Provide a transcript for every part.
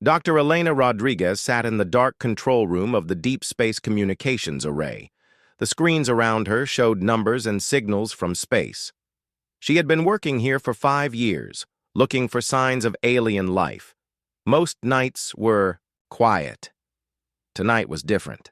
Dr. Elena Rodriguez sat in the dark control room of the Deep Space Communications Array. The screens around her showed numbers and signals from space. She had been working here for 5 years, looking for signs of alien life. Most nights were quiet. Tonight was different.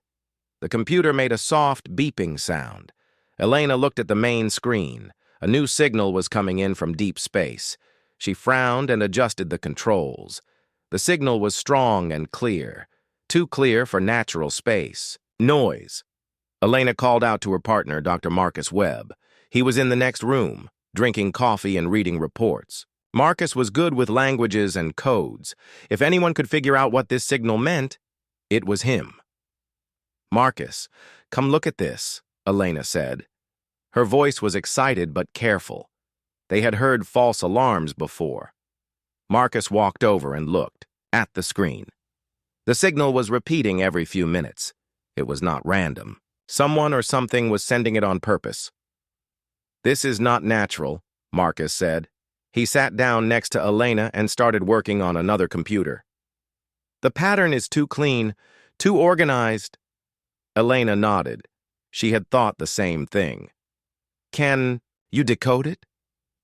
The computer made a soft beeping sound. Elena looked at the main screen. A new signal was coming in from deep space. She frowned and adjusted the controls. The signal was strong and clear, too clear for natural space. Noise. Elena called out to her partner, Dr. Marcus Webb. He was in the next room, drinking coffee and reading reports. Marcus was good with languages and codes. If anyone could figure out what this signal meant, it was him. "Marcus, come look at this," Elena said. Her voice was excited but careful. They had heard false alarms before. Marcus walked over and looked at the screen. The signal was repeating every few minutes. It was not random. Someone or something was sending it on purpose. "This is not natural," Marcus said. He sat down next to Elena and started working on another computer. "The pattern is too clean, too organized." Elena nodded. She had thought the same thing. "Can you decode it?"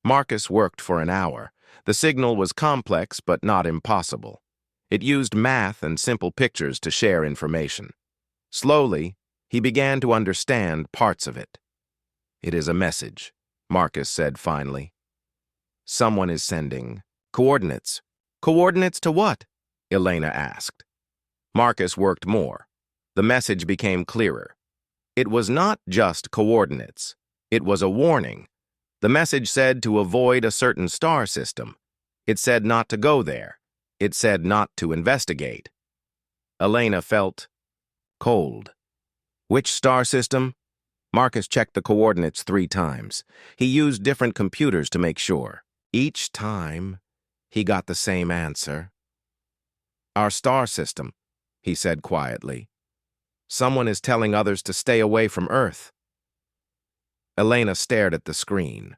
Marcus worked for an hour. The signal was complex but not impossible. It used math and simple pictures to share information. Slowly, he began to understand parts of it. "It is a message," Marcus said finally. "Someone is sending coordinates." "Coordinates to what?" Elena asked. Marcus worked more. The message became clearer. It was not just coordinates. It was a warning. The message said to avoid a certain star system. It said not to go there. It said not to investigate. Elena felt cold. Which star system? Marcus checked the coordinates 3 times. He used different computers to make sure. Each time, he got the same answer. "Our star system," he said quietly. "Someone is telling others to stay away from Earth." Elena stared at the screen.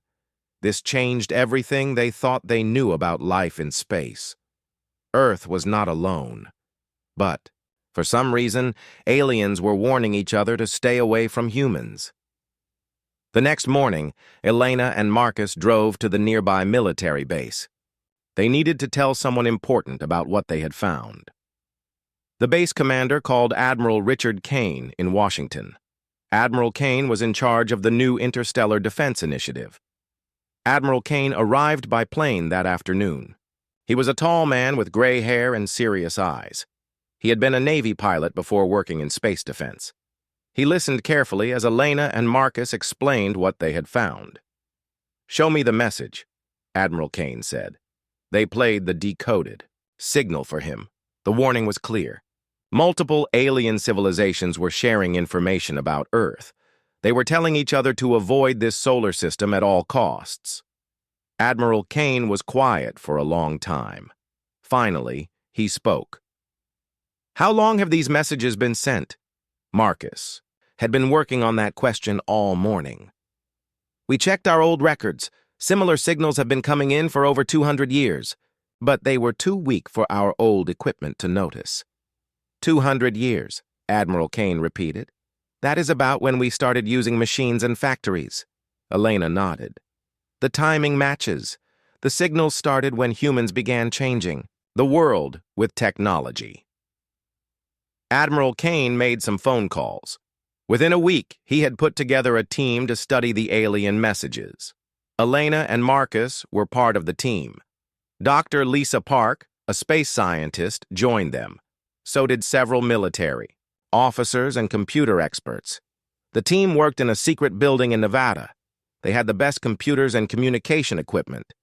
This changed everything they thought they knew about life in space. Earth was not alone. But, for some reason, aliens were warning each other to stay away from humans. The next morning, Elena and Marcus drove to the nearby military base. They needed to tell someone important about what they had found. The base commander called Admiral Richard Kane in Washington. Admiral Kane was in charge of the new Interstellar Defense Initiative. Admiral Kane arrived by plane that afternoon. He was a tall man with gray hair and serious eyes. He had been a Navy pilot before working in space defense. He listened carefully as Elena and Marcus explained what they had found. "Show me the message," Admiral Kane said. They played the decoded signal for him. The warning was clear. Multiple alien civilizations were sharing information about Earth. They were telling each other to avoid this solar system at all costs. Admiral Kane was quiet for a long time. Finally, he spoke. "How long have these messages been sent?" Marcus had been working on that question all morning. "We checked our old records. Similar signals have been coming in for over 200 years, but they were too weak for our old equipment to notice." 200 years, Admiral Kane repeated. "That is about when we started using machines and factories." Elena nodded. "The timing matches. The signals started when humans began changing the world with technology." Admiral Kane made some phone calls. Within a week, he had put together a team to study the alien messages. Elena and Marcus were part of the team. Dr. Lisa Park, a space scientist, joined them. So did several military, officers, and computer experts. The team worked in a secret building in Nevada. They had the best computers and communication equipment.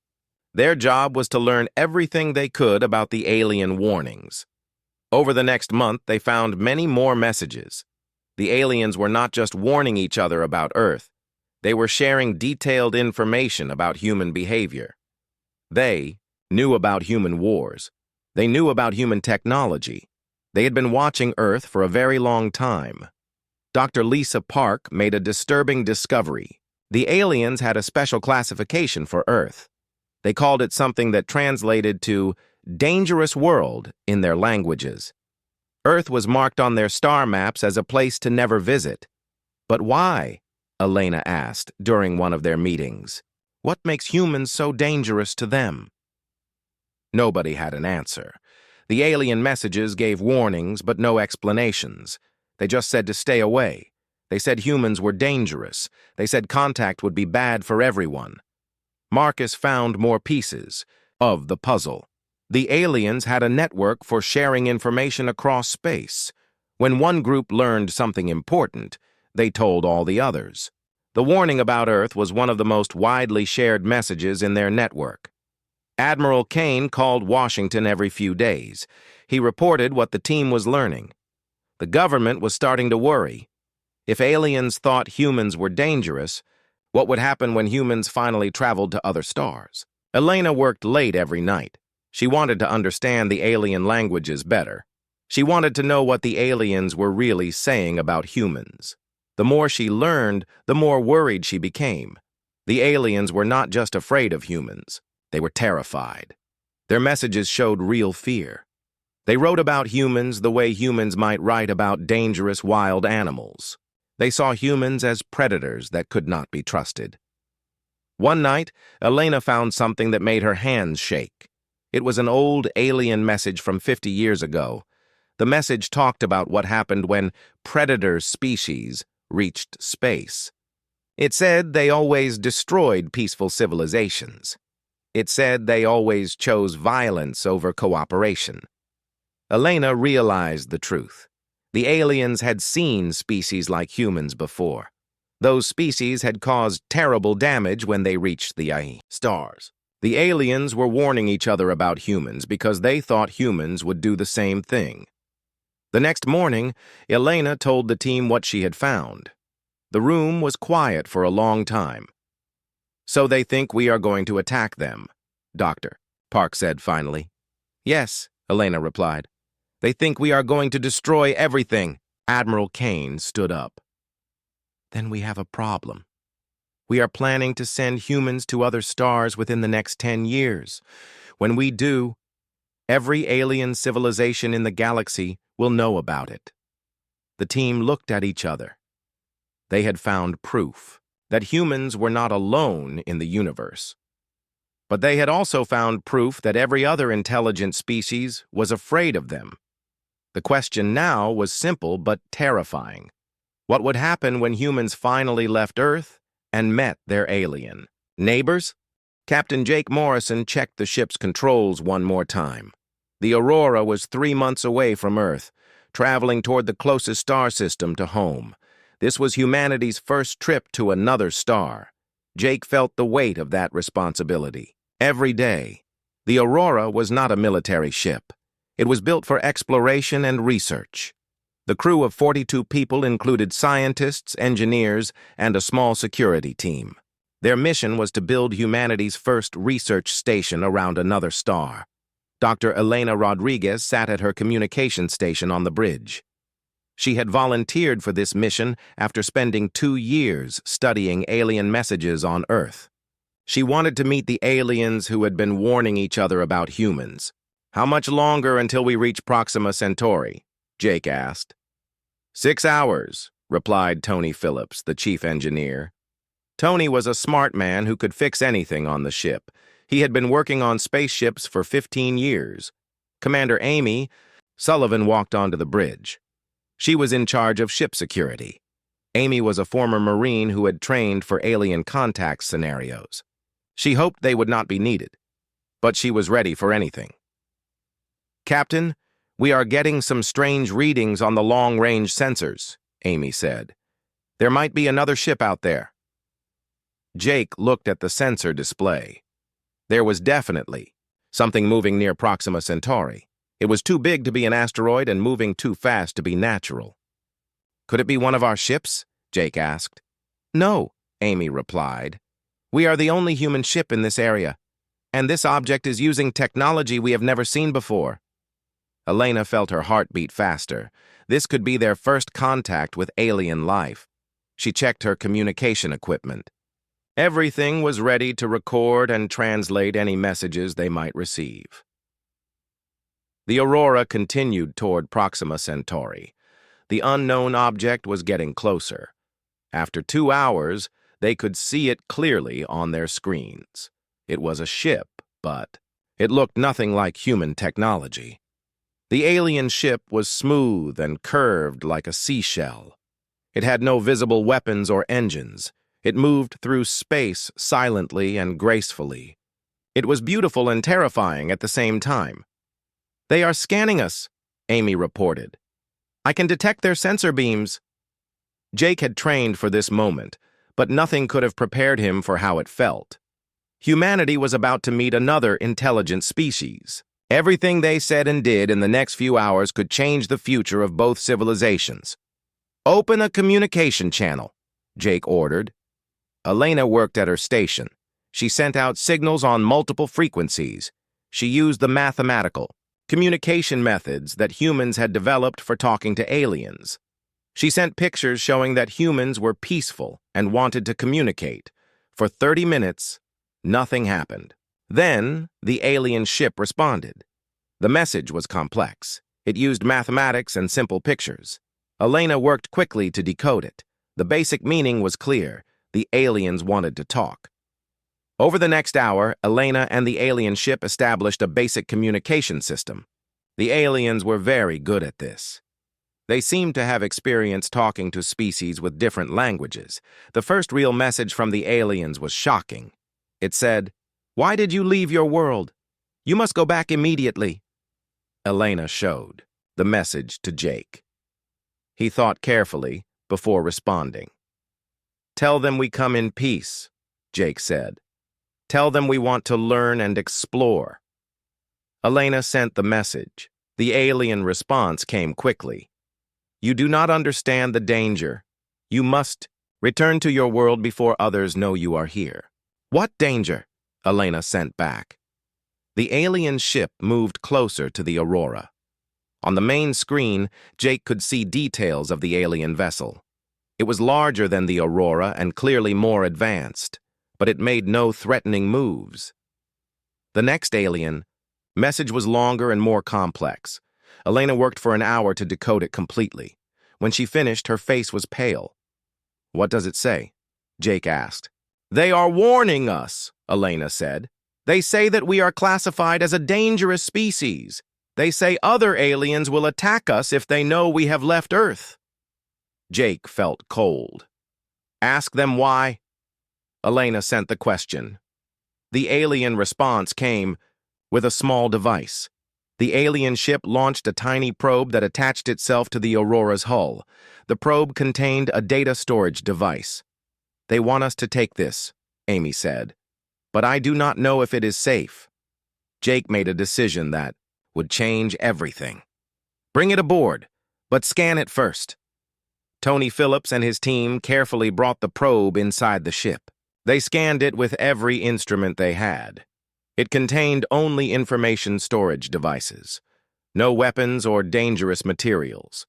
Their job was to learn everything they could about the alien warnings. Over the next month, they found many more messages. The aliens were not just warning each other about Earth. They were sharing detailed information about human behavior. They knew about human wars. They knew about human technology. They had been watching Earth for a very long time. Dr. Lisa Park made a disturbing discovery. The aliens had a special classification for Earth. They called it something that translated to dangerous world in their languages. Earth was marked on their star maps as a place to never visit. But why? Elena asked during one of their meetings. What makes humans so dangerous to them? Nobody had an answer. The alien messages gave warnings, but no explanations. They just said to stay away. They said humans were dangerous. They said contact would be bad for everyone. Marcus found more pieces of the puzzle. The aliens had a network for sharing information across space. When one group learned something important, they told all the others. The warning about Earth was one of the most widely shared messages in their network. Admiral Kane called Washington every few days. He reported what the team was learning. The government was starting to worry. If aliens thought humans were dangerous, what would happen when humans finally traveled to other stars? Elena worked late every night. She wanted to understand the alien languages better. She wanted to know what the aliens were really saying about humans. The more she learned, the more worried she became. The aliens were not just afraid of humans. They were terrified. Their messages showed real fear. They wrote about humans the way humans might write about dangerous wild animals. They saw humans as predators that could not be trusted. One night, Elena found something that made her hands shake. It was an old alien message from 50 years ago. The message talked about what happened when predator species reached space. It said they always destroyed peaceful civilizations. It said they always chose violence over cooperation. Elena realized the truth. The aliens had seen species like humans before. Those species had caused terrible damage when they reached the stars. The aliens were warning each other about humans because they thought humans would do the same thing. The next morning, Elena told the team what she had found. The room was quiet for a long time. So they think we are going to attack them, Dr. Park said finally. Yes, Elena replied. They think we are going to destroy everything. Admiral Kane stood up. Then we have a problem. We are planning to send humans to other stars within the next 10 years. When we do, every alien civilization in the galaxy will know about it. The team looked at each other. They had found proof that humans were not alone in the universe. But they had also found proof that every other intelligent species was afraid of them. The question now was simple but terrifying. What would happen when humans finally left Earth and met their alien neighbors? Captain Jake Morrison checked the ship's controls one more time. The Aurora was 3 months away from Earth, traveling toward the closest star system to home. This was humanity's first trip to another star. Jake felt the weight of that responsibility. Every day, the Aurora was not a military ship. It was built for exploration and research. The crew of 42 people included scientists, engineers, and a small security team. Their mission was to build humanity's first research station around another star. Dr. Elena Rodriguez sat at her communication station on the bridge. She had volunteered for this mission after spending 2 years studying alien messages on Earth. She wanted to meet the aliens who had been warning each other about humans. How much longer until we reach Proxima Centauri? Jake asked. 6 hours, replied Tony Phillips, the chief engineer. Tony was a smart man who could fix anything on the ship. He had been working on spaceships for 15 years. Commander Amy Sullivan walked onto the bridge. She was in charge of ship security. Amy was a former Marine who had trained for alien contact scenarios. She hoped they would not be needed, but she was ready for anything. Captain, we are getting some strange readings on the long-range sensors, Amy said. There might be another ship out there. Jake looked at the sensor display. There was definitely something moving near Proxima Centauri. It was too big to be an asteroid and moving too fast to be natural. Could it be one of our ships? Jake asked. No, Amy replied. We are the only human ship in this area, and this object is using technology we have never seen before. Elena felt her heart beat faster. This could be their first contact with alien life. She checked her communication equipment. Everything was ready to record and translate any messages they might receive. The aurora continued toward Proxima Centauri. The unknown object was getting closer. After 2 hours, they could see it clearly on their screens. It was a ship, but it looked nothing like human technology. The alien ship was smooth and curved like a seashell. It had no visible weapons or engines. It moved through space silently and gracefully. It was beautiful and terrifying at the same time. "They are scanning us," Amy reported. "I can detect their sensor beams." Jake had trained for this moment, but nothing could have prepared him for how it felt. Humanity was about to meet another intelligent species. Everything they said and did in the next few hours could change the future of both civilizations. "Open a communication channel," Jake ordered. Elena worked at her station. She sent out signals on multiple frequencies. She used the mathematical, communication methods that humans had developed for talking to aliens. She sent pictures showing that humans were peaceful and wanted to communicate. For 30 minutes, nothing happened. Then, the alien ship responded. The message was complex. It used mathematics and simple pictures. Elena worked quickly to decode it. The basic meaning was clear. The aliens wanted to talk. Over the next hour, Elena and the alien ship established a basic communication system. The aliens were very good at this. They seemed to have experience talking to species with different languages. The first real message from the aliens was shocking. It said, "Why did you leave your world? You must go back immediately." Elena showed the message to Jake. He thought carefully before responding. "Tell them we come in peace," Jake said. "Tell them we want to learn and explore." Elena sent the message. The alien response came quickly. "You do not understand the danger. You must return to your world before others know you are here." "What danger?" Elena sent back. The alien ship moved closer to the aurora. On the main screen, Jake could see details of the alien vessel. It was larger than the aurora and clearly more advanced, but it made no threatening moves. The next alien message was longer and more complex. Elena worked for an hour to decode it completely. When she finished, her face was pale. "What does it say?" Jake asked. "They are warning us," Elena said. "They say that we are classified as a dangerous species. They say other aliens will attack us if they know we have left Earth." Jake felt cold. "Ask them why." Elena sent the question. The alien response came with a small device. The alien ship launched a tiny probe that attached itself to the Aurora's hull. The probe contained a data storage device. "They want us to take this," Amy said. "But I do not know if it is safe." Jake made a decision that would change everything. "Bring it aboard, but scan it first." Tony Phillips and his team carefully brought the probe inside the ship. They scanned it with every instrument they had. It contained only information storage devices, no weapons or dangerous materials.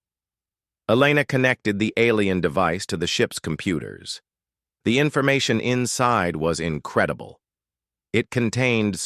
Elena connected the alien device to the ship's computers. The information inside was incredible. It contained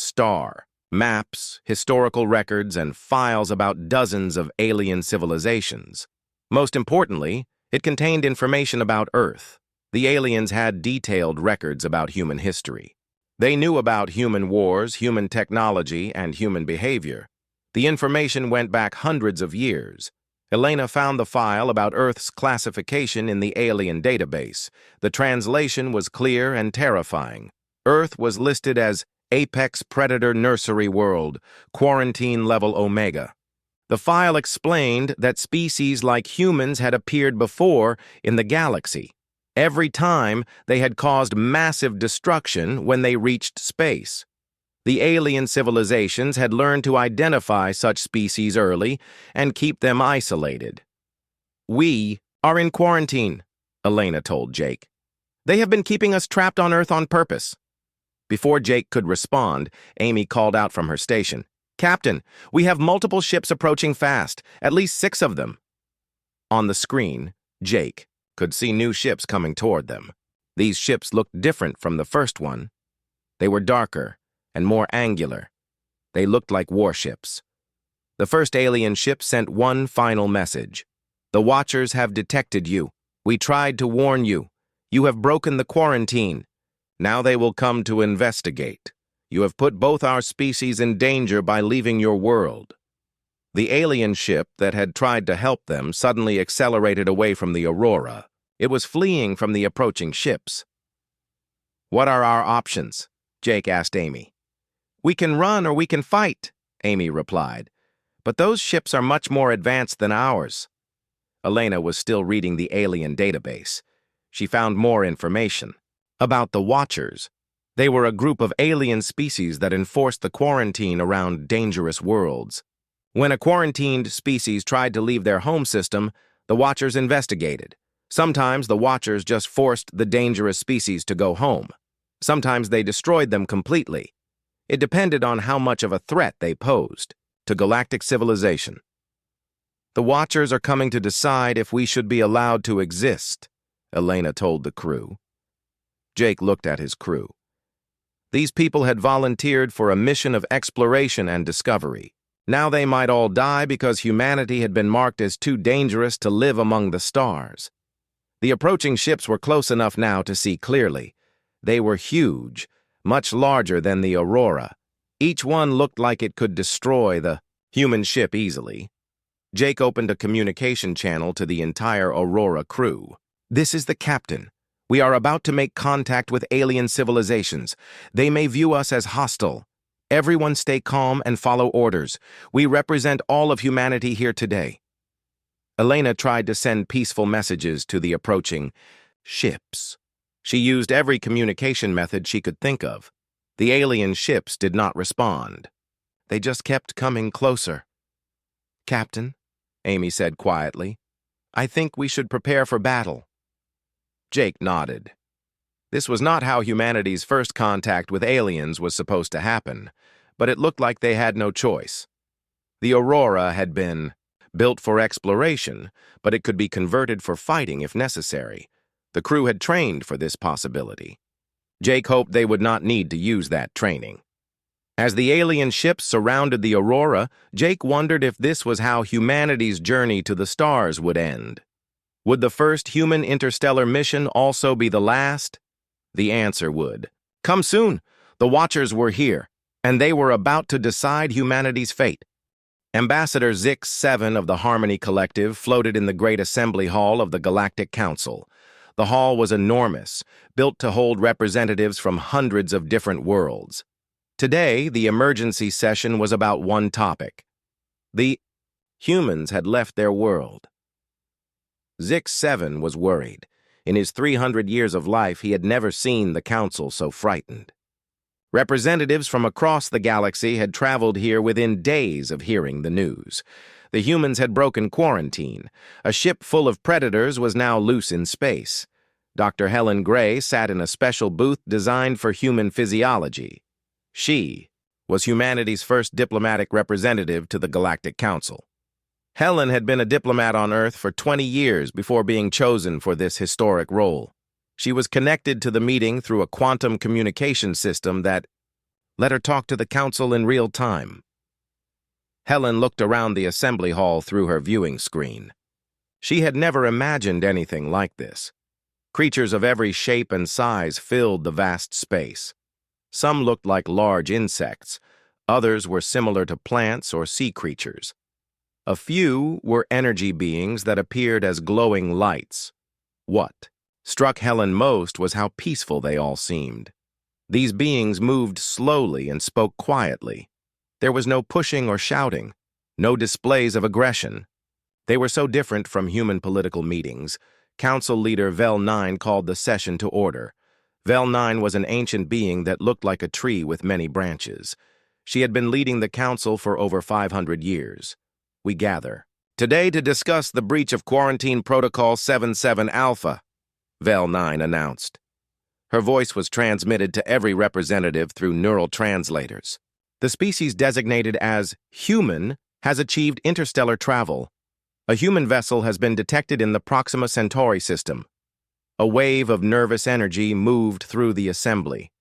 maps, historical records, and files about dozens of alien civilizations. Most importantly, it contained information about Earth. The aliens had detailed records about human history. They knew about human wars, human technology, and human behavior. The information went back hundreds of years. Elena found the file about Earth's classification in the alien database. The translation was clear and terrifying. Earth was listed as Apex Predator Nursery World, Quarantine Level Omega. The file explained that species like humans had appeared before in the galaxy. Every time, they had caused massive destruction when they reached space. The alien civilizations had learned to identify such species early and keep them isolated. "We are in quarantine," Elena told Jake. "They have been keeping us trapped on Earth on purpose." Before Jake could respond, Amy called out from her station. "Captain, we have multiple ships approaching fast, at least 6 of them." On the screen, Jake could see new ships coming toward them. These ships looked different from the first one. They were darker and more angular. They looked like warships. The first alien ship sent one final message. "The Watchers have detected you. We tried to warn you. You have broken the quarantine. Now they will come to investigate. You have put both our species in danger by leaving your world." The alien ship that had tried to help them suddenly accelerated away from the Aurora. It was fleeing from the approaching ships. "What are our options?" Jake asked Amy. "We can run or we can fight," Amy replied. "But those ships are much more advanced than ours." Elena was still reading the alien database. She found more information about the Watchers. They were a group of alien species that enforced the quarantine around dangerous worlds. When a quarantined species tried to leave their home system, the Watchers investigated. Sometimes the Watchers just forced the dangerous species to go home. Sometimes they destroyed them completely. It depended on how much of a threat they posed to galactic civilization. "The Watchers are coming to decide if we should be allowed to exist," Elena told the crew. Jake looked at his crew. These people had volunteered for a mission of exploration and discovery. Now they might all die because humanity had been marked as too dangerous to live among the stars. The approaching ships were close enough now to see clearly. They were huge, much larger than the Aurora. Each one looked like it could destroy the human ship easily. Jake opened a communication channel to the entire Aurora crew. "This is the captain. We are about to make contact with alien civilizations. They may view us as hostile. Everyone stay calm and follow orders. We represent all of humanity here today." Elena tried to send peaceful messages to the approaching ships. She used every communication method she could think of. The alien ships did not respond. They just kept coming closer. "Captain," Amy said quietly, "I think we should prepare for battle." Jake nodded. This was not how humanity's first contact with aliens was supposed to happen, but it looked like they had no choice. The Aurora had been built for exploration, but it could be converted for fighting if necessary. The crew had trained for this possibility. Jake hoped they would not need to use that training. As the alien ships surrounded the Aurora, Jake wondered if this was how humanity's journey to the stars would end. Would the first human interstellar mission also be the last? The answer would. Come soon. The Watchers were here, and they were about to decide humanity's fate. Ambassador Zix-7 of the Harmony Collective floated in the Great Assembly Hall of the Galactic Council. The hall was enormous, built to hold representatives from hundreds of different worlds. Today, the emergency session was about one topic. The humans had left their world. Zix-7 was worried. In his 300 years of life, he had never seen the council so frightened. Representatives from across the galaxy had traveled here within days of hearing the news. The humans had broken quarantine. A ship full of predators was now loose in space. Dr. Helen Gray sat in a special booth designed for human physiology. She was humanity's first diplomatic representative to the Galactic Council. Helen had been a diplomat on Earth for 20 years before being chosen for this historic role. She was connected to the meeting through a quantum communication system that let her talk to the Council in real time. Helen looked around the assembly hall through her viewing screen. She had never imagined anything like this. Creatures of every shape and size filled the vast space. Some looked like large insects. Others were similar to plants or sea creatures. A few were energy beings that appeared as glowing lights. What struck Helen most was how peaceful they all seemed. These beings moved slowly and spoke quietly. There was no pushing or shouting, no displays of aggression. They were so different from human political meetings. Council leader Vel 9 called the session to order. Vel 9 was an ancient being that looked like a tree with many branches. She had been leading the council for over 500 years. We gather today to discuss the breach of Quarantine Protocol 77 Alpha, Vel 9 announced. Her voice was transmitted to every representative through neural translators. The species designated as human has achieved interstellar travel. A human vessel has been detected in the Proxima Centauri system. A wave of nervous energy moved through the assembly.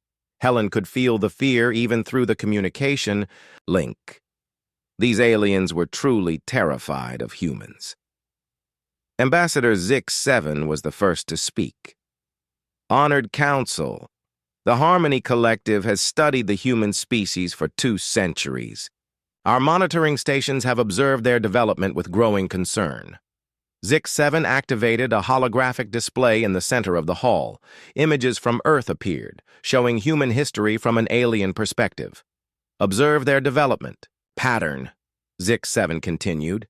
Helen could feel the fear even through the communication link. These aliens were truly terrified of humans. Ambassador Zix-7 was the first to speak. Honored Council, the Harmony Collective has studied the human species for 2 centuries. Our monitoring stations have observed their development with growing concern. Zix-7 activated a holographic display in the center of the hall. Images from Earth appeared, showing human history from an alien perspective. Observe their development. Pattern, Zix-7 continued.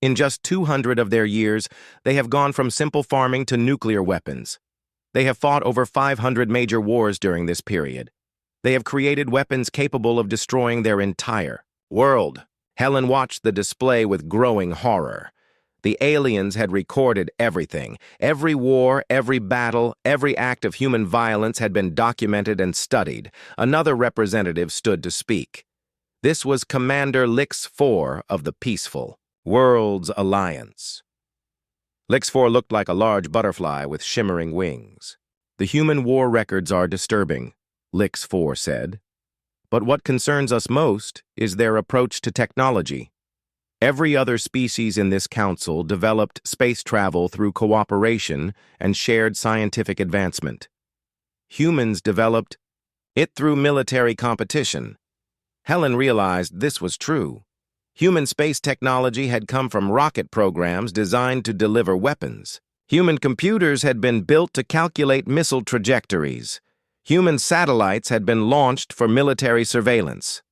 In just 200 of their years, they have gone from simple farming to nuclear weapons. They have fought over 500 major wars during this period. They have created weapons capable of destroying their entire world. Helen watched the display with growing horror. The aliens had recorded everything. Every war, every battle, every act of human violence had been documented and studied. Another representative stood to speak. This was Commander Lix-4 of the Peaceful Worlds Alliance. Lix-4 looked like a large butterfly with shimmering wings. The human war records are disturbing, Lix-4 said. But what concerns us most is their approach to technology. Every other species in this council developed space travel through cooperation and shared scientific advancement. Humans developed it through military competition. Helen realized this was true. Human space technology had come from rocket programs designed to deliver weapons. Human computers had been built to calculate missile trajectories. Human satellites had been launched for military surveillance.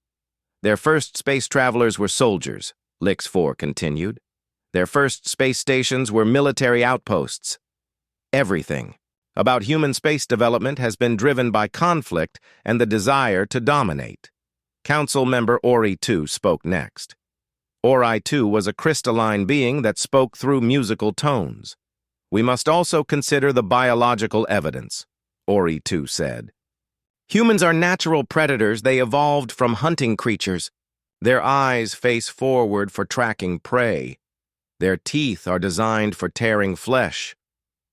Their first space travelers were soldiers, Lix-4 continued. Their first space stations were military outposts. Everything about human space development has been driven by conflict and the desire to dominate. Council member Ori-2 spoke next. Ori-2 was a crystalline being that spoke through musical tones. We must also consider the biological evidence, Ori-2 said. Humans are natural predators. They evolved from hunting creatures. Their eyes face forward for tracking prey. Their teeth are designed for tearing flesh.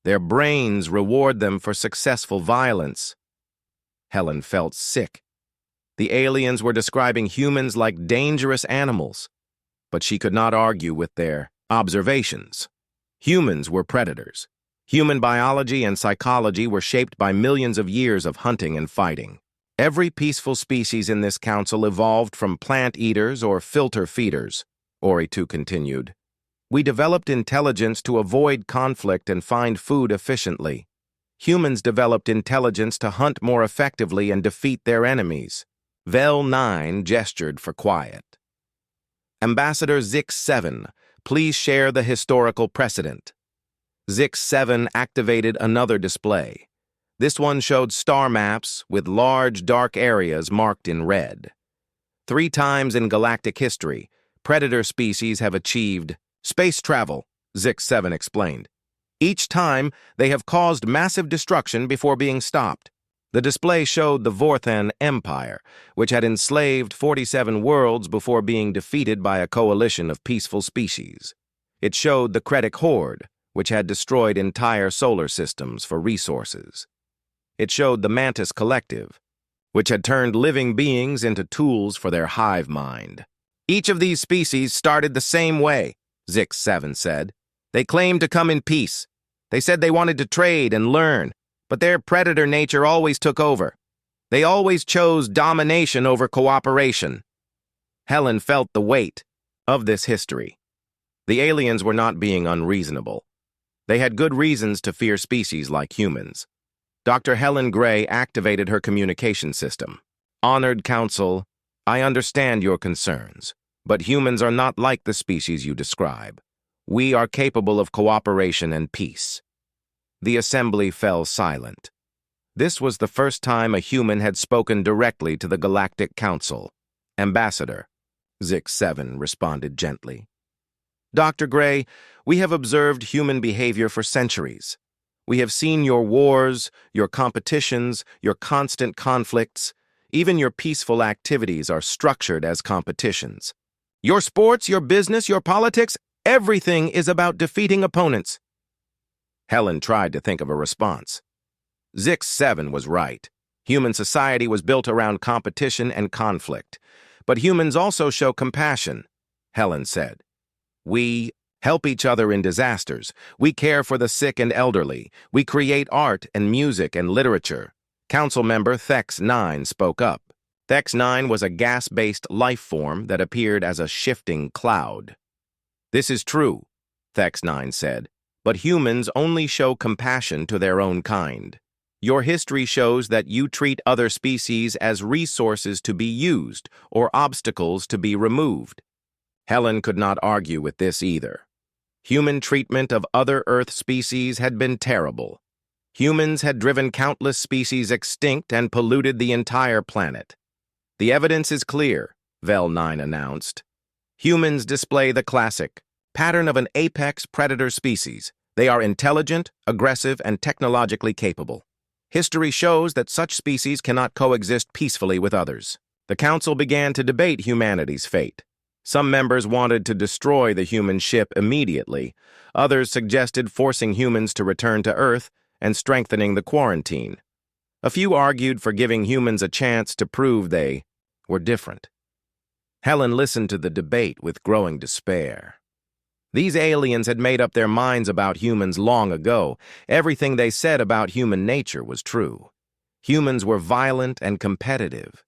Their brains reward them for successful violence. Helen felt sick. The aliens were describing humans like dangerous animals, but she could not argue with their observations. Humans were predators. Human biology and psychology were shaped by millions of years of hunting and fighting. Every peaceful species in this council evolved from plant eaters or filter feeders, Ori-2 continued. We developed intelligence to avoid conflict and find food efficiently. Humans developed intelligence to hunt more effectively and defeat their enemies. Vel 9 gestured for quiet. Ambassador Zix-7, please share the historical precedent. Zix-7 activated another display. This one showed star maps with large dark areas marked in red. 3 times in galactic history, predator species have achieved space travel, Zix-7 explained. Each time, they have caused massive destruction before being stopped. The display showed the Vorthan Empire, which had enslaved 47 worlds before being defeated by a coalition of peaceful species. It showed the Kretic Horde, which had destroyed entire solar systems for resources. It showed the Mantis Collective, which had turned living beings into tools for their hive mind. Each of these species started the same way, Zix-7 said. They claimed to come in peace. They said they wanted to trade and learn, but their predator nature always took over. They always chose domination over cooperation. Helen felt the weight of this history. The aliens were not being unreasonable. They had good reasons to fear species like humans. Dr. Helen Gray activated her communication system. Honored Council, I understand your concerns, but humans are not like the species you describe. We are capable of cooperation and peace. The assembly fell silent. This was the first time a human had spoken directly to the Galactic Council. Ambassador, Zix-7 responded gently. Dr. Gray, we have observed human behavior for centuries. We have seen your wars, your competitions, your constant conflicts. Even your peaceful activities are structured as competitions. Your sports, your business, your politics, everything is about defeating opponents. Helen tried to think of a response. Zix-7 was right. Human society was built around competition and conflict. But humans also show compassion. Helen said. We help each other in disasters. We care for the sick and elderly. We create art and music and literature. Council member Thex9 spoke up. Thex9 was a gas-based life form that appeared as a shifting cloud. This is true, Thex9 said, but humans only show compassion to their own kind. Your history shows that you treat other species as resources to be used or obstacles to be removed. Helen could not argue with this either. Human treatment of other Earth species had been terrible. Humans had driven countless species extinct and polluted the entire planet. The evidence is clear, Vel9 announced. Humans display the classic pattern of an apex predator species. They are intelligent, aggressive, and technologically capable. History shows that such species cannot coexist peacefully with others. The Council began to debate humanity's fate. Some members wanted to destroy the human ship immediately. Others suggested forcing humans to return to Earth and strengthening the quarantine. A few argued for giving humans a chance to prove they were different. Helen listened to the debate with growing despair. These aliens had made up their minds about humans long ago. Everything they said about human nature was true. Humans were violent and competitive.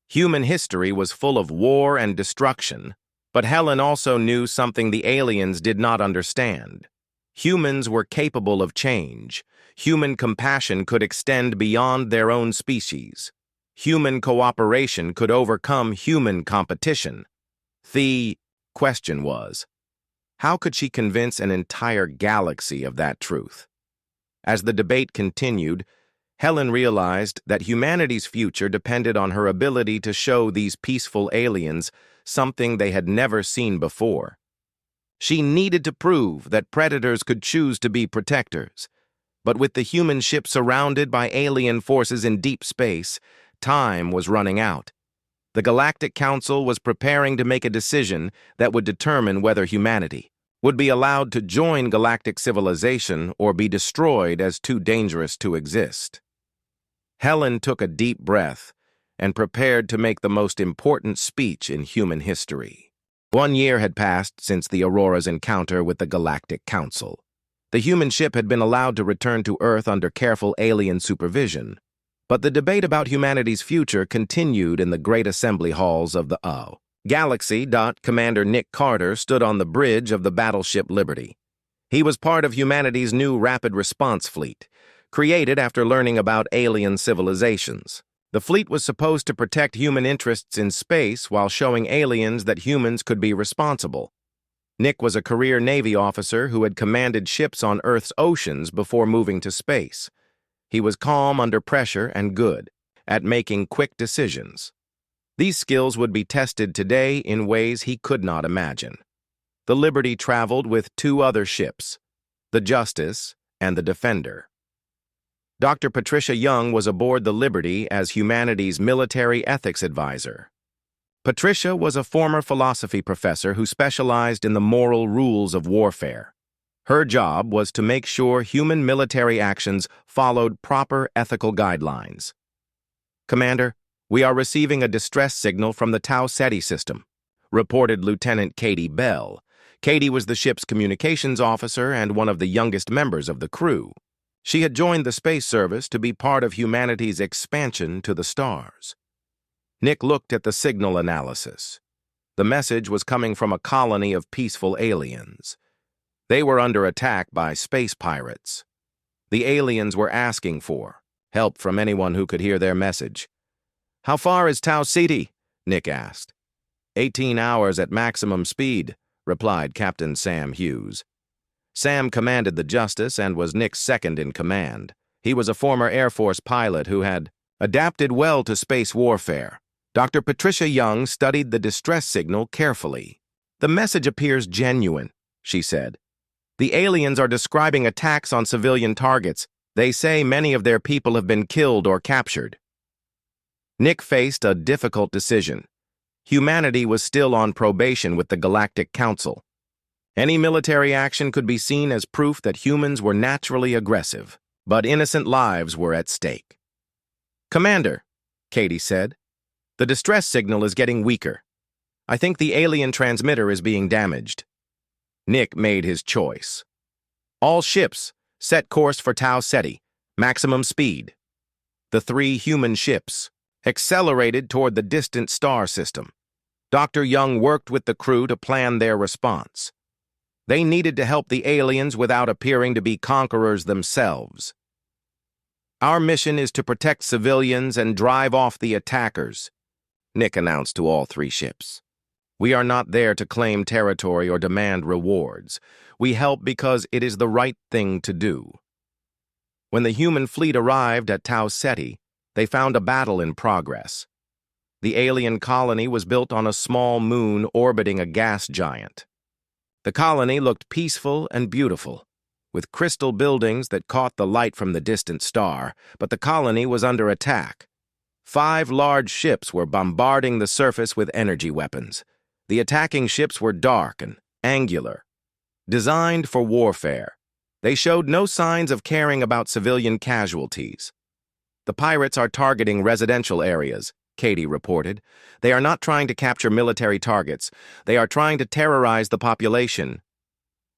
Human history was full of war and destruction, but Helen also knew something the aliens did not understand. Humans were capable of change. Human compassion could extend beyond their own species. Human cooperation could overcome human competition. The question was, how could she convince an entire galaxy of that truth? As the debate continued, Helen realized that humanity's future depended on her ability to show these peaceful aliens something they had never seen before. She needed to prove that predators could choose to be protectors. But with the human ship surrounded by alien forces in deep space, time was running out. The Galactic Council was preparing to make a decision that would determine whether humanity would be allowed to join galactic civilization or be destroyed as too dangerous to exist. Helen took a deep breath and prepared to make the most important speech in human history. 1 year had passed since the Aurora's encounter with the Galactic Council. The human ship had been allowed to return to Earth under careful alien supervision, but the debate about humanity's future continued in the great assembly halls of the Galaxy. Commander Nick Carter stood on the bridge of the battleship Liberty. He was part of humanity's new rapid response fleet, created after learning about alien civilizations. The fleet was supposed to protect human interests in space while showing aliens that humans could be responsible. Nick was a career Navy officer who had commanded ships on Earth's oceans before moving to space. He was calm under pressure and good at making quick decisions. These skills would be tested today in ways he could not imagine. The Liberty traveled with 2 other ships, the Justice and the Defender. Dr. Patricia Young was aboard the Liberty as humanity's military ethics advisor. Patricia was a former philosophy professor who specialized in the moral rules of warfare. Her job was to make sure human military actions followed proper ethical guidelines. Commander, we are receiving a distress signal from the Tau Ceti system, reported Lieutenant Katie Bell. Katie was the ship's communications officer and one of the youngest members of the crew. She had joined the space service to be part of humanity's expansion to the stars. Nick looked at the signal analysis. The message was coming from a colony of peaceful aliens. They were under attack by space pirates. The aliens were asking for help from anyone who could hear their message. "How far is Tau Ceti?" Nick asked. 18 hours at maximum speed, replied Captain Sam Hughes. Sam commanded the Justice and was Nick's second in command. He was a former Air Force pilot who had adapted well to space warfare. Dr. Patricia Young studied the distress signal carefully. "The message appears genuine," she said. "The aliens are describing attacks on civilian targets. They say many of their people have been killed or captured." Nick faced a difficult decision. Humanity was still on probation with the Galactic Council. Any military action could be seen as proof that humans were naturally aggressive, but innocent lives were at stake. "Commander," Katie said, "the distress signal is getting weaker. I think the alien transmitter is being damaged. Nick made his choice. All ships, set course for Tau Ceti, maximum speed. The 3 human ships accelerated toward the distant star system. Dr. Young worked with the crew to plan their response. They needed to help the aliens without appearing to be conquerors themselves. Our mission is to protect civilians and drive off the attackers, Nick announced to all 3 ships. We are not there to claim territory or demand rewards. We help because it is the right thing to do. When the human fleet arrived at Tau Ceti, they found a battle in progress. The alien colony was built on a small moon orbiting a gas giant. The colony looked peaceful and beautiful, with crystal buildings that caught the light from the distant star, but the colony was under attack. 5 large ships were bombarding the surface with energy weapons. The attacking ships were dark and angular, designed for warfare. They showed no signs of caring about civilian casualties. The pirates are targeting residential areas, Katie reported. They are not trying to capture military targets. They are trying to terrorize the population.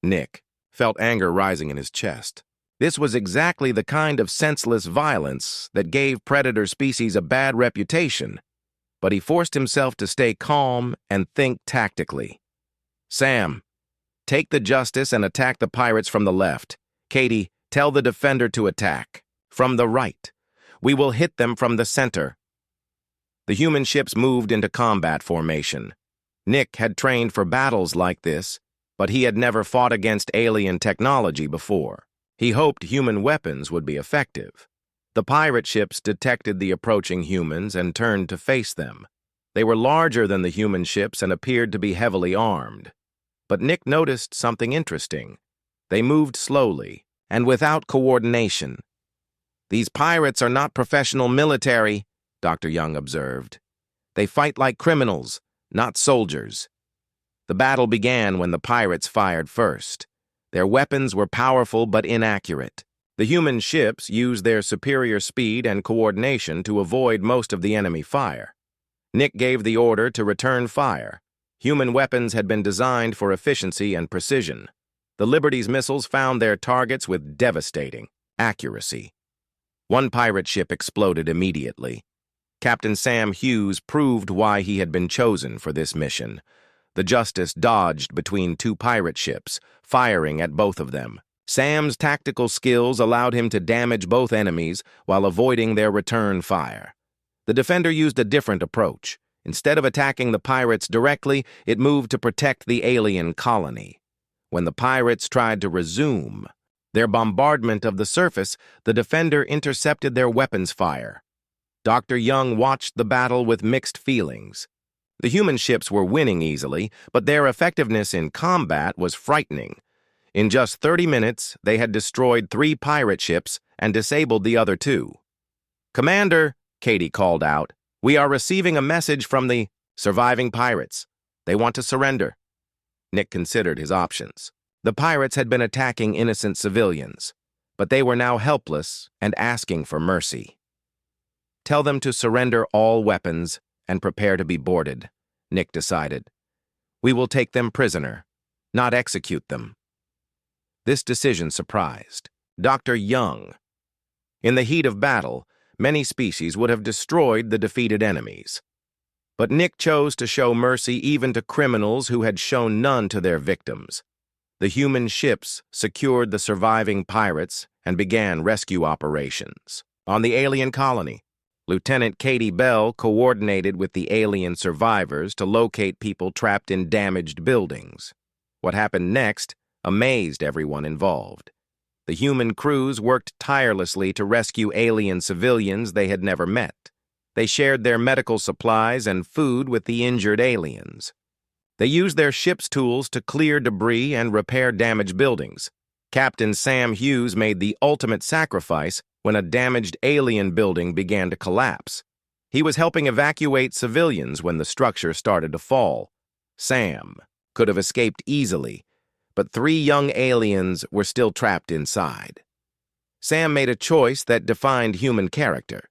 Nick felt anger rising in his chest. This was exactly the kind of senseless violence that gave predator species a bad reputation, but he forced himself to stay calm and think tactically. Sam, take the Justice and attack the pirates from the left. Katie, tell the Defender to attack from the right. We will hit them from the center. The human ships moved into combat formation. Nick had trained for battles like this, but he had never fought against alien technology before. He hoped human weapons would be effective. The pirate ships detected the approaching humans and turned to face them. They were larger than the human ships and appeared to be heavily armed. But Nick noticed something interesting. They moved slowly and without coordination. These pirates are not professional military, Dr. Young observed. They fight like criminals, not soldiers. The battle began when the pirates fired first. Their weapons were powerful but inaccurate. The human ships used their superior speed and coordination to avoid most of the enemy fire. Nick gave the order to return fire. Human weapons had been designed for efficiency and precision. The Liberty's missiles found their targets with devastating accuracy. One pirate ship exploded immediately. Captain Sam Hughes proved why he had been chosen for this mission. The Justice dodged between 2 pirate ships, firing at both of them. Sam's tactical skills allowed him to damage both enemies while avoiding their return fire. The Defender used a different approach. Instead of attacking the pirates directly, it moved to protect the alien colony. When the pirates tried to resume their bombardment of the surface, the Defender intercepted their weapons fire. Dr. Young watched the battle with mixed feelings. The human ships were winning easily, but their effectiveness in combat was frightening. In just 30 minutes, they had destroyed 3 pirate ships and disabled the other 2. "Commander," Katie called out, "we are receiving a message from the surviving pirates. They want to surrender." Nick considered his options. The pirates had been attacking innocent civilians, but they were now helpless and asking for mercy. "Tell them to surrender all weapons and prepare to be boarded," Nick decided. "We will take them prisoner, not execute them." This decision surprised Dr. Young. In the heat of battle, many species would have destroyed the defeated enemies. But Nick chose to show mercy even to criminals who had shown none to their victims. The human ships secured the surviving pirates and began rescue operations. On the alien colony, Lieutenant Katie Bell coordinated with the alien survivors to locate people trapped in damaged buildings. What happened next amazed everyone involved. The human crews worked tirelessly to rescue alien civilians they had never met. They shared their medical supplies and food with the injured aliens. They used their ship's tools to clear debris and repair damaged buildings. Captain Sam Hughes made the ultimate sacrifice when a damaged alien building began to collapse. He was helping evacuate civilians when the structure started to fall. Sam could have escaped easily, but 3 young aliens were still trapped inside. Sam made a choice that defined human character.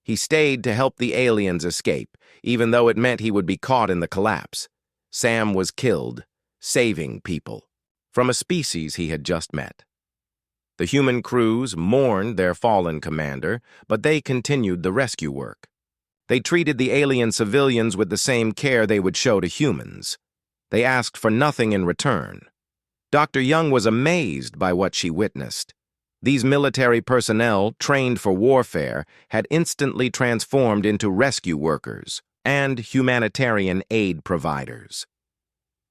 He stayed to help the aliens escape, even though it meant he would be caught in the collapse. Sam was killed, saving people, from a species he had just met. The human crews mourned their fallen commander, but they continued the rescue work. They treated the alien civilians with the same care they would show to humans. They asked for nothing in return. Dr. Young was amazed by what she witnessed. These military personnel, trained for warfare, had instantly transformed into rescue workers and humanitarian aid providers.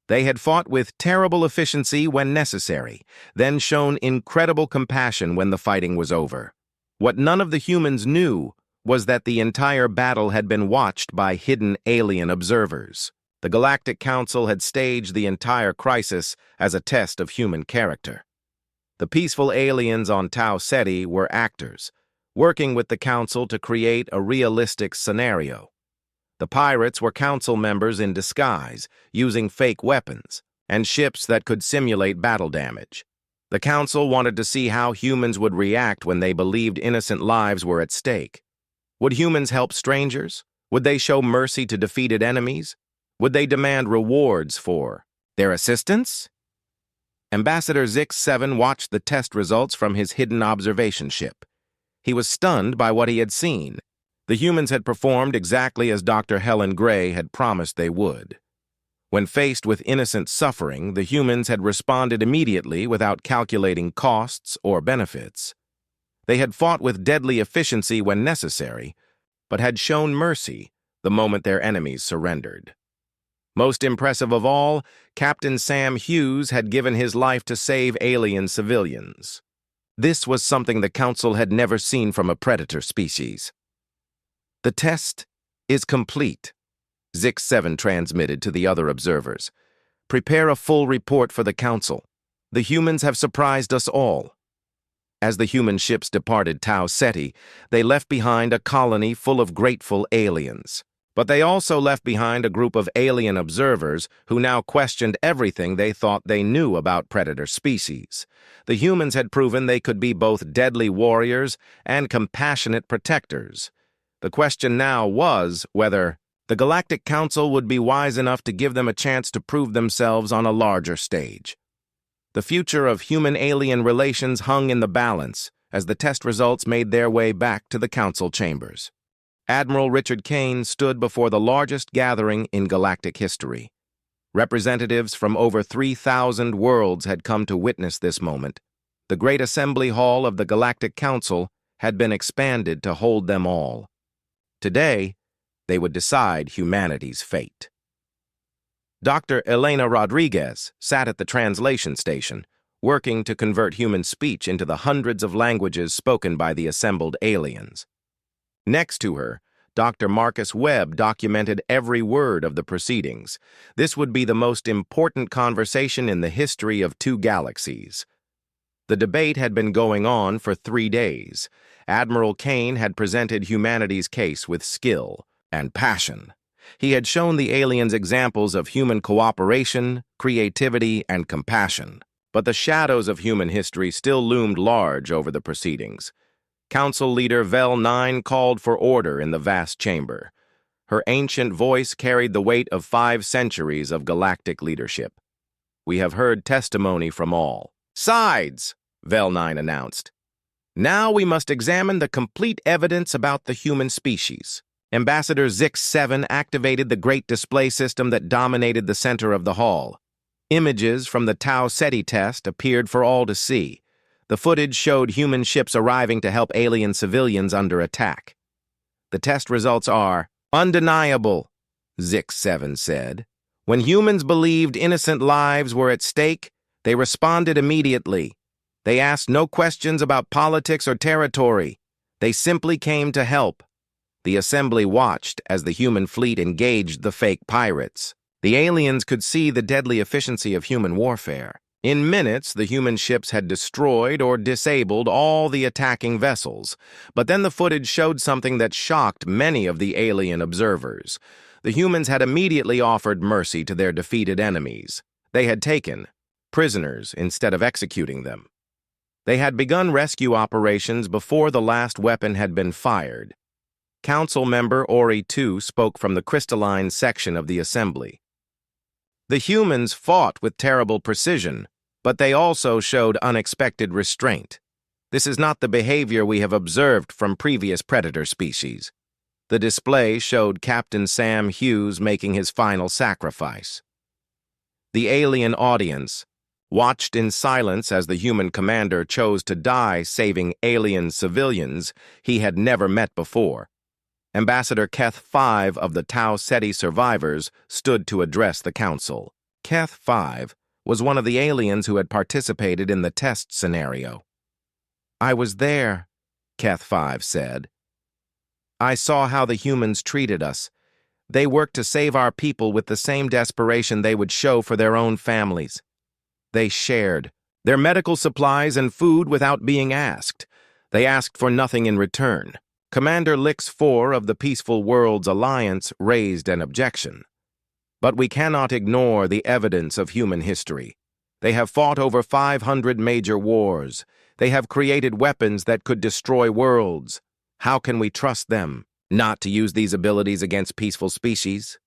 They had fought with terrible efficiency when necessary, then shown incredible compassion when the fighting was over. What none of the humans knew was that the entire battle had been watched by hidden alien observers. The Galactic Council had staged the entire crisis as a test of human character. The peaceful aliens on Tau Ceti were actors, working with the Council to create a realistic scenario. The pirates were Council members in disguise, using fake weapons and ships that could simulate battle damage. The Council wanted to see how humans would react when they believed innocent lives were at stake. Would humans help strangers? Would they show mercy to defeated enemies? Would they demand rewards for their assistance? Ambassador Zix-7 watched the test results from his hidden observation ship. He was stunned by what he had seen. The humans had performed exactly as Dr. Helen Gray had promised they would. When faced with innocent suffering, the humans had responded immediately without calculating costs or benefits. They had fought with deadly efficiency when necessary, but had shown mercy the moment their enemies surrendered. Most impressive of all, Captain Sam Hughes had given his life to save alien civilians. This was something the Council had never seen from a predator species. "The test is complete," Zix-7 transmitted to the other observers. "Prepare a full report for the Council. The humans have surprised us all." As the human ships departed Tau Ceti, they left behind a colony full of grateful aliens. But they also left behind a group of alien observers who now questioned everything they thought they knew about predator species. The humans had proven they could be both deadly warriors and compassionate protectors. The question now was whether the Galactic Council would be wise enough to give them a chance to prove themselves on a larger stage. The future of human-alien relations hung in the balance as the test results made their way back to the Council chambers. Admiral Richard Kane stood before the largest gathering in galactic history. Representatives from over 3,000 worlds had come to witness this moment. The Great Assembly Hall of the Galactic Council had been expanded to hold them all. Today, they would decide humanity's fate. Dr. Elena Rodriguez sat at the translation station, working to convert human speech into the hundreds of languages spoken by the assembled aliens. Next to her, Dr. Marcus Webb documented every word of the proceedings. This would be the most important conversation in the history of two galaxies. The debate had been going on for 3 days. Admiral Kane had presented humanity's case with skill and passion. He had shown the aliens examples of human cooperation, creativity, and compassion. But the shadows of human history still loomed large over the proceedings. Council leader Vel 9 called for order in the vast chamber. Her ancient voice carried the weight of 5 centuries of galactic leadership. "We have heard testimony from all sides," Vel 9 announced. "Now we must examine the complete evidence about the human species." Ambassador Zix-7 activated the great display system that dominated the center of the hall. Images from the Tau Ceti test appeared for all to see. The footage showed human ships arriving to help alien civilians under attack. "The test results are undeniable," Zix-7 said. "When humans believed innocent lives were at stake, they responded immediately. They asked no questions about politics or territory. They simply came to help." The assembly watched as the human fleet engaged the fake pirates. The aliens could see the deadly efficiency of human warfare. In minutes, the human ships had destroyed or disabled all the attacking vessels. But then the footage showed something that shocked many of the alien observers. The humans had immediately offered mercy to their defeated enemies. They had taken prisoners instead of executing them. They had begun rescue operations before the last weapon had been fired. Council member Ori 2 spoke from the crystalline section of the assembly. The humans fought with terrible precision, but they also showed unexpected restraint. This is not the behavior we have observed from previous predator species. The display showed Captain Sam Hughes making his final sacrifice. The alien audience watched in silence as the human commander chose to die saving alien civilians he had never met before. Ambassador Keth 5 of the Tau Ceti survivors stood to address the council. Keth 5 was one of the aliens who had participated in the test scenario. "I was there," Keth 5 said. "I saw how the humans treated us. They worked to save our people with the same desperation they would show for their own families. They shared their medical supplies and food without being asked. They asked for nothing in return." Commander Lix 4 of the Peaceful Worlds Alliance raised an objection. "But we cannot ignore the evidence of human history. They have fought over 500 major wars. They have created weapons that could destroy worlds. How can we trust them not to use these abilities against peaceful species?"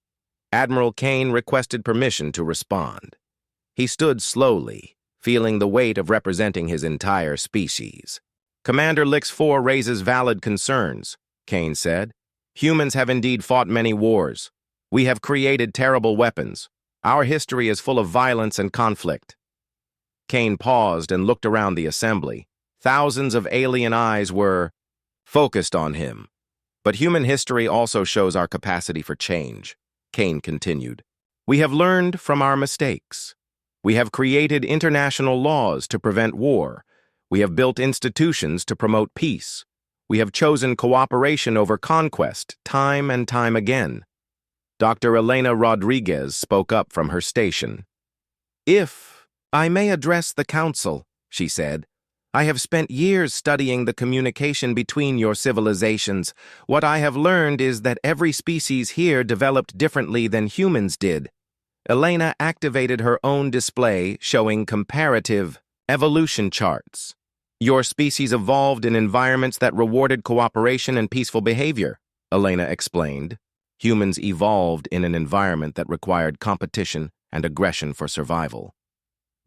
Admiral Kane requested permission to respond. He stood slowly, feeling the weight of representing his entire species. "Commander Lix 4 raises valid concerns," Kane said. "Humans have indeed fought many wars. We have created terrible weapons. Our history is full of violence and conflict." Kane paused and looked around the assembly. Thousands of alien eyes were focused on him. "But human history also shows our capacity for change," Kane continued. "We have learned from our mistakes. We have created international laws to prevent war. We have built institutions to promote peace. We have chosen cooperation over conquest time and time again." Dr. Elena Rodriguez spoke up from her station. "If I may address the council," she said, "I have spent years studying the communication between your civilizations. What I have learned is that every species here developed differently than humans did." Elena activated her own display showing comparative evolution charts. "Your species evolved in environments that rewarded cooperation and peaceful behavior," Elena explained. "Humans evolved in an environment that required competition and aggression for survival.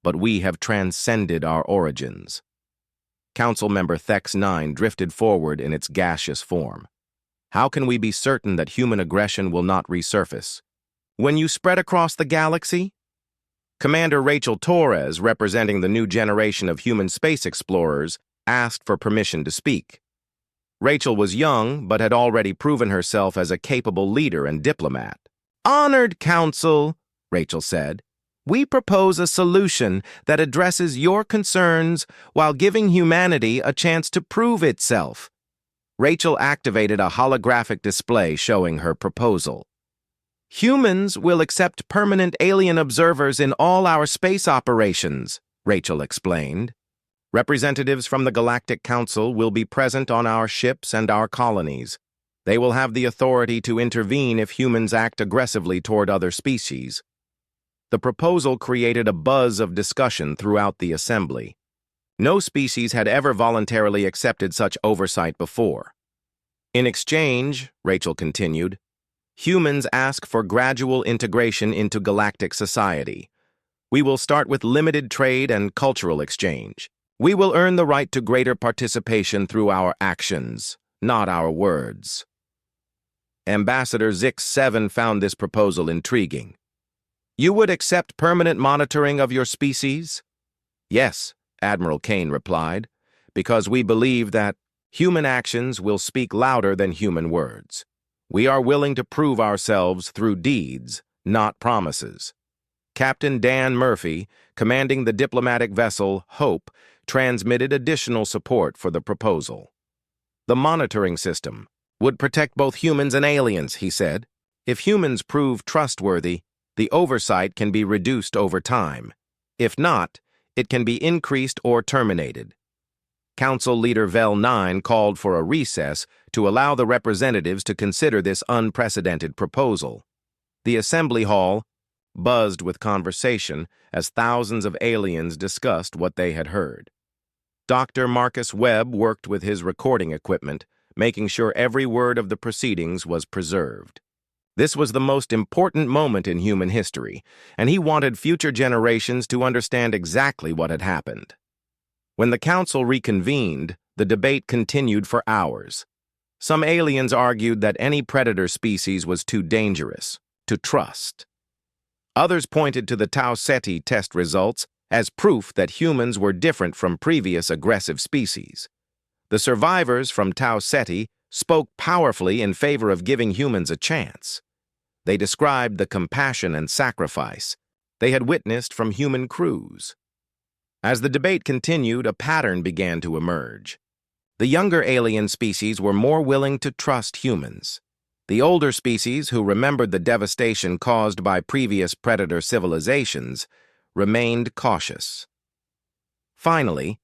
But we have transcended our origins." Council member Thex 9 drifted forward in its gaseous form. "How can we be certain that human aggression will not resurface? When you spread across the galaxy?" Commander Rachel Torres, representing the new generation of human space explorers, asked for permission to speak. Rachel was young, but had already proven herself as a capable leader and diplomat. "Honored Council," Rachel said, "we propose a solution that addresses your concerns while giving humanity a chance to prove itself." Rachel activated a holographic display showing her proposal. "Humans will accept permanent alien observers in all our space operations," Rachel explained. "Representatives from the Galactic Council will be present on our ships and our colonies. They will have the authority to intervene if humans act aggressively toward other species." The proposal created a buzz of discussion throughout the assembly. No species had ever voluntarily accepted such oversight before. "In exchange," Rachel continued, "humans ask for gradual integration into galactic society. We will start with limited trade and cultural exchange. We will earn the right to greater participation through our actions, not our words." Ambassador Zix 7 found this proposal intriguing. "You would accept permanent monitoring of your species?" "Yes," Admiral Kane replied, "because we believe that human actions will speak louder than human words. We are willing to prove ourselves through deeds, not promises." Captain Dan Murphy, commanding the diplomatic vessel Hope, transmitted additional support for the proposal. "The monitoring system would protect both humans and aliens," he said. "If humans prove trustworthy, the oversight can be reduced over time. If not, it can be increased or terminated." Council Leader Vel 9 called for a recess to allow the representatives to consider this unprecedented proposal. The assembly hall buzzed with conversation as thousands of aliens discussed what they had heard. Dr. Marcus Webb worked with his recording equipment, making sure every word of the proceedings was preserved. This was the most important moment in human history, and he wanted future generations to understand exactly what had happened. When the council reconvened, the debate continued for hours. Some aliens argued that any predator species was too dangerous to trust. Others pointed to the Tau Ceti test results as proof that humans were different from previous aggressive species. The survivors from Tau Ceti spoke powerfully in favor of giving humans a chance. They described the compassion and sacrifice they had witnessed from human crews. As the debate continued, a pattern began to emerge. The younger alien species were more willing to trust humans. The older species, who remembered the devastation caused by previous predator civilizations, remained cautious. Finally,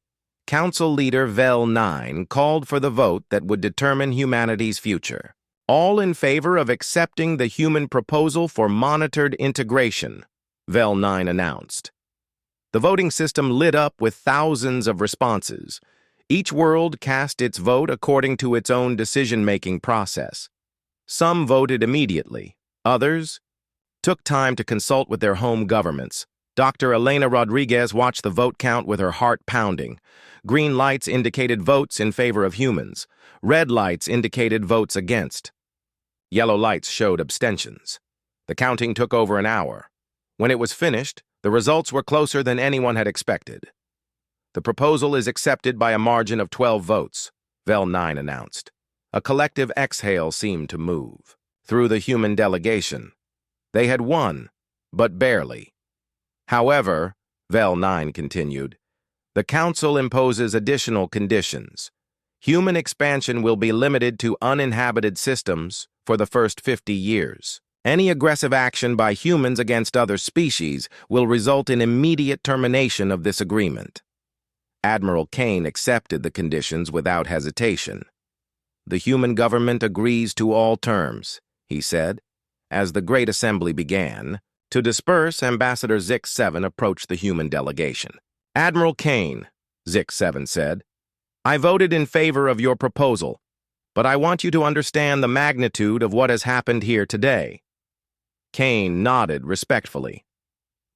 Council Leader Vel 9 called for the vote that would determine humanity's future. All in favor of accepting the human proposal for monitored integration, Vel 9 announced. The voting system lit up with thousands of responses. Each world cast its vote according to its own decision-making process. Some voted immediately. Others took time to consult with their home governments. Dr. Elena Rodriguez watched the vote count with her heart pounding. Green lights indicated votes in favor of humans. Red lights indicated votes against. Yellow lights showed abstentions. The counting took over an hour. When it was finished, the results were closer than anyone had expected. The proposal is accepted by a margin of 12 votes, Vel 9 announced. A collective exhale seemed to move through the human delegation. They had won, but barely. However, Vel 9 continued, the Council imposes additional conditions. Human expansion will be limited to uninhabited systems for the first 50 years. Any aggressive action by humans against other species will result in immediate termination of this agreement. Admiral Kane accepted the conditions without hesitation. The human government agrees to all terms, he said. As the Great Assembly began, to disperse, Ambassador Zik-7 approached the human delegation. Admiral Kane, Zik-7 said, I voted in favor of your proposal, but I want you to understand the magnitude of what has happened here today. Kane nodded respectfully.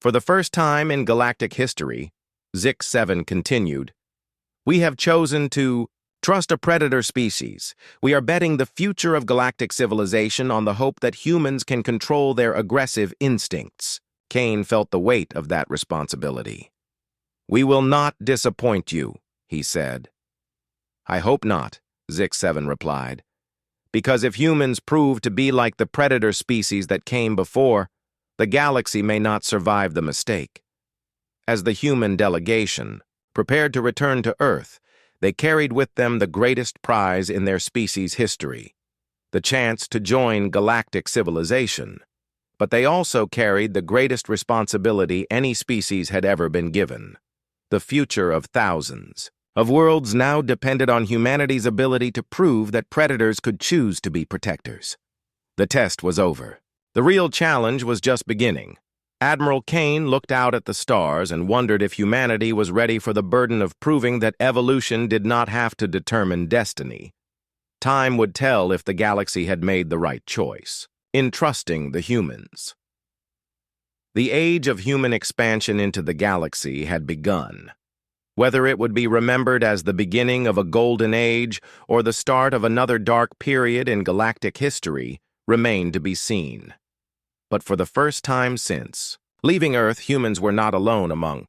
For the first time in galactic history, Zik-7 continued, we have chosen to trust a predator species. We are betting the future of galactic civilization on the hope that humans can control their aggressive instincts. Kane felt the weight of that responsibility. We will not disappoint you, he said. I hope not, Zik-7 replied. Because if humans prove to be like the predator species that came before, the galaxy may not survive the mistake. As the human delegation prepared to return to Earth, they carried with them the greatest prize in their species' history, the chance to join galactic civilization. But they also carried the greatest responsibility any species had ever been given. The future of thousands of worlds now depended on humanity's ability to prove that predators could choose to be protectors. The test was over. The real challenge was just beginning. Admiral Kane looked out at the stars and wondered if humanity was ready for the burden of proving that evolution did not have to determine destiny. Time would tell if the galaxy had made the right choice in trusting the humans. The age of human expansion into the galaxy had begun. Whether it would be remembered as the beginning of a golden age or the start of another dark period in galactic history remained to be seen. But for the first time since leaving Earth, humans were not alone among